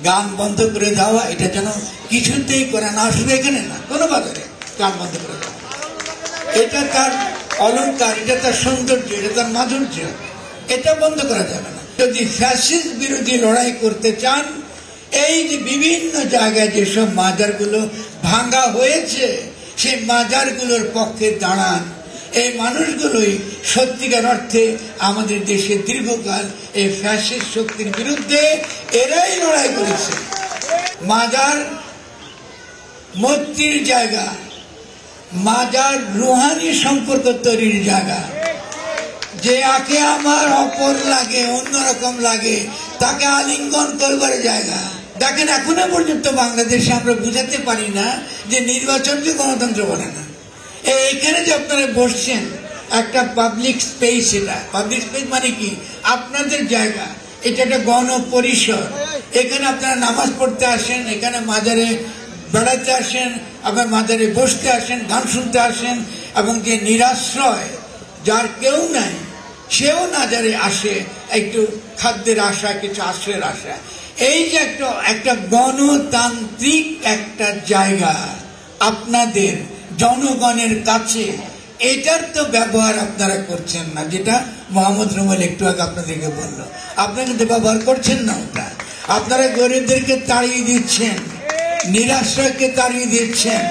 গান বন্ধ করে দেওয়া এটা যেন কিছুতেই করে না, শুধু এখানে না, কোনো বাজারে গান বন্ধ করে দেওয়া, এটা তার অলংকার, এটা তার সৌন্দর্য, এটা তার মাধুর্য, এটা বন্ধ করা যাবে না। যদি ফ্যাসিস্ট বিরোধী লড়াই করতে চান, এই যে বিভিন্ন জায়গায় যেসব মাজারগুলো ভাঙ্গা হয়েছে সেই মাজারগুলোর পক্ষে দাঁড়ান। এই মানুষগুলোই সত্যিকার অর্থে আমাদের দেশে দীর্ঘকাল এই ফ্যাসিস্ট শক্তির বিরুদ্ধে এরাই লড়াই করেছে। মাজার মূর্তির জায়গা, মাজার রুহানি সম্পর্ক তৈরির জায়গা। যে আকে আমার অপর লাগে, অন্যরকম লাগে, তাকে আলিঙ্গন করবার জায়গা। দেখেন, এখনো পর্যন্ত বাংলাদেশে আমরা বুঝাতে পারি না যে নির্বাচনকে গণতন্ত্র বলে না। এইখানে যে আপনারা বসছেন একটা পাবলিক স্পেস, এটা পাবলিক স্পেস মানে কি? আপনাদের জায়গা, এটা একটা গণপরিসর। এখানে আপনারা নামাজ পড়তে আসেন, এখানে মাজারে বেড়াতে আসেন, আবার মাজারে বসতে আসেন, গান শুনতে আসেন, এবং যে নিরাশ্রয়, যার কেউ নাই, সেও মাজারে আসে একটু খাদ্যের আশা, কিছু আশ্রয়ের আশা। এই যে একটা গণতান্ত্রিক একটা জায়গা আপনাদের জনগণের কাছে, এটার তো ব্যবহার আপনারা করছেন না। যেটা মোহাম্মদ রুমেল একটু আগে আপনাদেরকে বললো, আপনারা কিন্তু ব্যবহার করছেন না ওটা। আপনারা গরিবদেরকে তাড়িয়ে দিচ্ছেন, নিরাশ্রয়কে তাড়িয়ে দিচ্ছেন,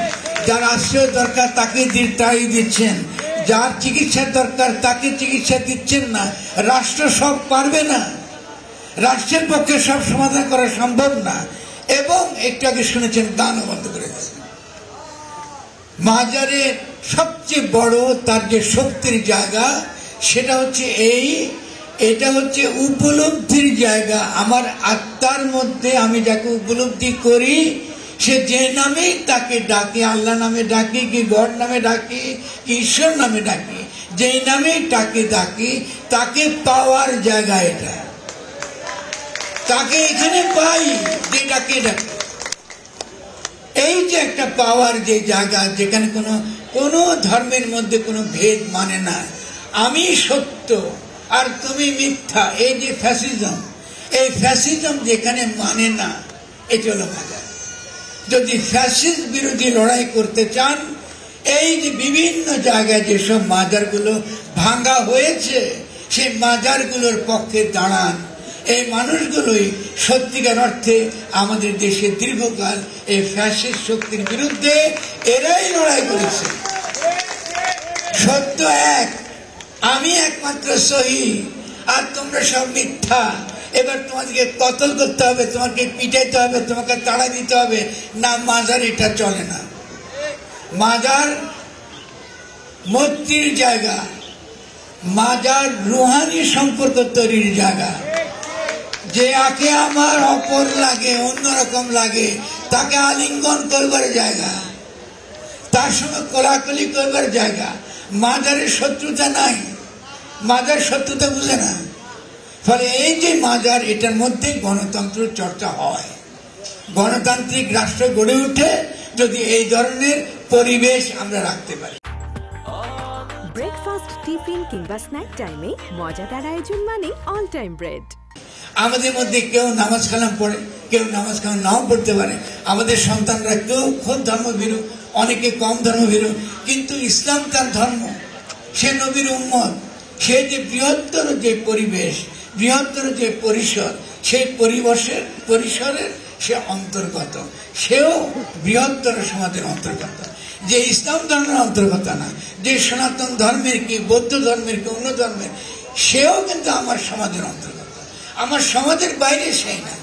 যার আশ্রয় দরকার তাকে তাড়িয়ে দিচ্ছেন, যার চিকিৎসার দরকার তাকে চিকিৎসা দিচ্ছেন না। রাষ্ট্র সব পারবে না, রাষ্ট্রের পক্ষে সব সমাধান করা সম্ভব না। এবং একটু আগে শুনেছেন গানও বন্ধ করে দিয়েছেন। মাজারের সবচেয়ে বড় তার যে শক্তির জায়গা, সেটা হচ্ছে এটা হচ্ছে উপলব্ধির জায়গা। আমার আত্মার মধ্যে আমি যাকে উপলব্ধি করি, সে যে নামেই তাকে ডাকি, আল্লাহ নামে ডাকি কি গড নামে ডাকি কি ঈশ্বর নামে ডাকি, যেই নামেই তাকে ডাকি, তাকে পাওয়ার জায়গা এটা। তাকে এখানে পাই যেটাকে ডাকি। এই যে একটা পাওয়ার যে জায়গা, যেখানে কোনো ধর্মের মধ্যে কোনো ভেদ মানে না, আমি সত্য আর তুমি মিথ্যা, এই যে ফ্যাসিজম, এই ফ্যাসিজম যেখানে মানে না, এটা হলো মাজার। যদি ফ্যাসিস্ট বিরোধী লড়াই করতে চান, এই যে বিভিন্ন জায়গায় যেসব মাজারগুলো ভাঙ্গা হয়েছে সেই মাজারগুলোর পক্ষে দাঁড়ান। এই মানুষগুলোই সত্যিকার অর্থে আমাদের দেশে দীর্ঘকাল এই ফ্যাসিস্ট শক্তির বিরুদ্ধে এরাই লড়াই করেছে। সত্য এক, আমি একমাত্র সহি, আর তোমরা সব মিথ্যা। এবার তোমাদেরকে কতল করতে হবে, তোমাকে পিটাইতে হবে, তোমাকে তাড়া দিতে হবে না। মাজার এটা চলে না। মাজার মূর্তির জায়গা, মাজার রুহানি সম্পর্ক তৈরির জায়গা। যে আকে আমার অপর লাগে, অন্যরকম লাগে, তাকে আলিঙ্গন করবার জায়গা, তার সঙ্গে কোলাকুলি করবার জায়গা। মাজারের শত্রুতা নাই, মাজার শত্রুতা বুঝে না। ফলে এই যে মাজার, এটার মধ্যে গণতন্ত্র চর্চা হয়। গণতান্ত্রিক রাষ্ট্র গড়ে উঠে যদি এই ধরনের পরিবেশ আমরা রাখতে পারি। ব্রেকফাস্ট, টিফিন কিংবা স্ন্যাক টাইমে মজাদার আয়োজন মানে অল টাইম ব্রেড। আমাদের মধ্যে কেউ নামাজ কালাম পড়ে, কেউ নামাজ কালাম নাও পড়তে পারে। আমাদের সন্তানরা কেউ খুব ধর্মভীরু, অনেকে কম ধর্মভীরু, কিন্তু ইসলাম তার ধর্ম, সে নবীর উম্মত। সে যে বৃহত্তর যে পরিবেশ, বৃহত্তর যে পরিসর, সেই পরিসরের সে অন্তর্গত, সেও বৃহত্তর সমাজের অন্তর্গত। যে ইসলাম ধর্মের অন্তর্গত না, যে সনাতন ধর্মের কি, বৌদ্ধ ধর্মের কি, অন্য ধর্মের, সেও কিন্তু আমার সমাজের অন্তর্গত। আমার সমাজের বাইরে সেই না।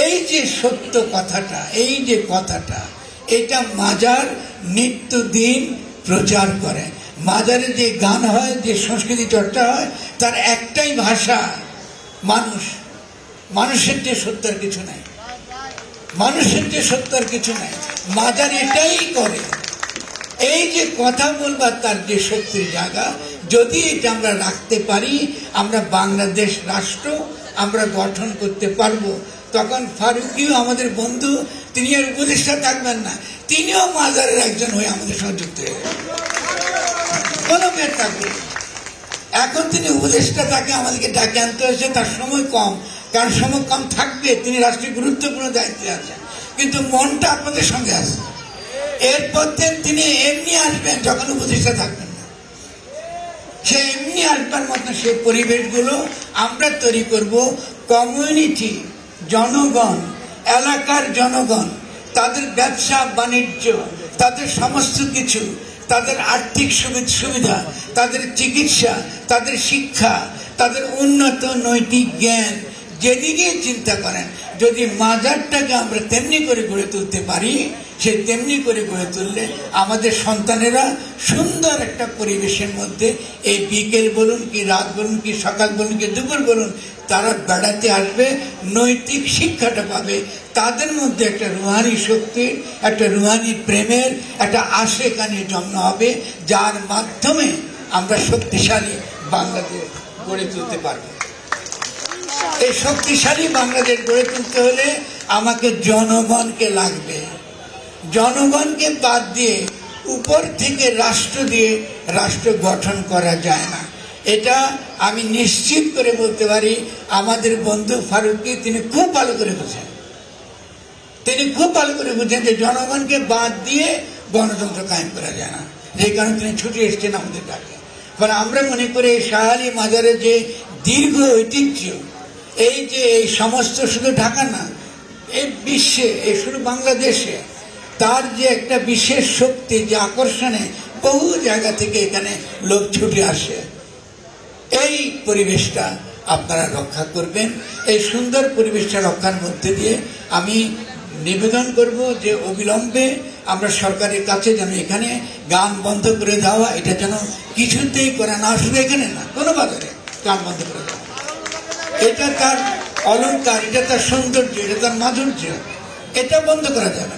এই যে সত্য কথাটা, এই যে কথাটা, এটা মাজার নিত্যদিন প্রচার করে। মাজারে যে গান হয়, যে সংস্কৃতি চর্চা হয়, তার একটাই ভাষা মানুষ। মানুষের যে সত্যের কিছু নাই, মানুষের যে সত্যের কিছু নাই, মাজার এটাই করে। এই যে কথা বলবার তার যে শক্তির জায়গা, যদি এটা আমরা রাখতে পারি, আমরা বাংলাদেশ রাষ্ট্র আমরা গঠন করতে পারবো। তখন ফারুকিও আমাদের বন্ধু, তিনি আর উপদেষ্টা থাকবেন না, তিনিও মাজারের একজন হয়ে আমাদের সঙ্গে যুক্ত হয়ে যাবেন। কোনো মেয়ের থাকবে। এখন তিনি উপদেষ্টা, তাকে আমাদেরকে ডাকে আনতে হয়েছে, তার সময় কম, কারণ সমকাম থাকবে, তিনি রাষ্ট্রীয় গুরুত্বপূর্ণ দায়িত্বে আছেন, কিন্তু মনটা আপনাদের সঙ্গে আছে। এরপর তিনি এমনি আসবেন যখন উপদেষ্টা থাকবেন না, সে এমনি আসবার মতো সে পরিবেশগুলো আমরা তৈরি করব। কমিউনিটি, জনগণ, এলাকার জনগণ, তাদের ব্যবসা বাণিজ্য, তাদের সমস্ত কিছু, তাদের আর্থিক সুবিধা, তাদের চিকিৎসা, তাদের শিক্ষা, তাদের উন্নত নৈতিক জ্ঞান, যেদিকে চিন্তা করেন, যদি মাজারটাকে আমরা তেমনি করে গড়ে তুলতে পারি, সে তেমনি করে গড়ে তুললে আমাদের সন্তানেরা সুন্দর একটা পরিবেশের মধ্যে এই বিকেল বলুন কি রাত বলুন কি সকাল বলুন কি দুপুর বলুন, তারা বেড়াতে আসবে, নৈতিক শিক্ষাটা পাবে, তাদের মধ্যে একটা রুহানি শক্তির, একটা রুহানি প্রেমের, একটা আশেকানির জন্ম হবে, যার মাধ্যমে আমরা শক্তিশালী বাংলাদেশ গড়ে তুলতে পারব। এই শক্তিশালী বাংলাদেশ গড়ে তুলতে হলে আমাকে জনগণকে লাগবে। জনগণকে বাদ দিয়ে উপর থেকে রাষ্ট্র দিয়ে রাষ্ট্র গঠন করা যায় না। এটা আমি নিশ্চিত করে বলতে পারি। আমাদের বন্ধু ফারুকী তিনি খুব ভালো করে বোঝেন, যে জনগণকে বাদ দিয়ে গণতন্ত্র কায়েম করা যায় না, যে কারণে তিনি ছুটে এসছেন আমাদের ডাকে। ফলে আমরা মনে করি শাহ আলী মাজারের যে দীর্ঘ ঐতিহ্য, এই যে এই সমস্ত শুধু ঢাকা না, এই বিশ্বে, এই শুধু বাংলাদেশে তার যে একটা বিশেষ শক্তি, যে আকর্ষণে বহু জায়গা থেকে এখানে লোক ছুটে আসে, এই পরিবেশটা আপনারা রক্ষা করবেন। এই সুন্দর পরিবেশটা রক্ষার মধ্যে দিয়ে আমি নিবেদন করব যে অবিলম্বে আমরা সরকারের কাছে যেন এখানে গান বন্ধ করে দেওয়া, এটা যেন কিছুতেই করে না, শুধু এখানে না, কোনো বাজারে গান বন্ধ করে দেওয়া, এটা তার অলংকার, এটা তার সৌন্দর্য, এটা তার মাধুর্য, এটা বন্ধ করা যাবে না।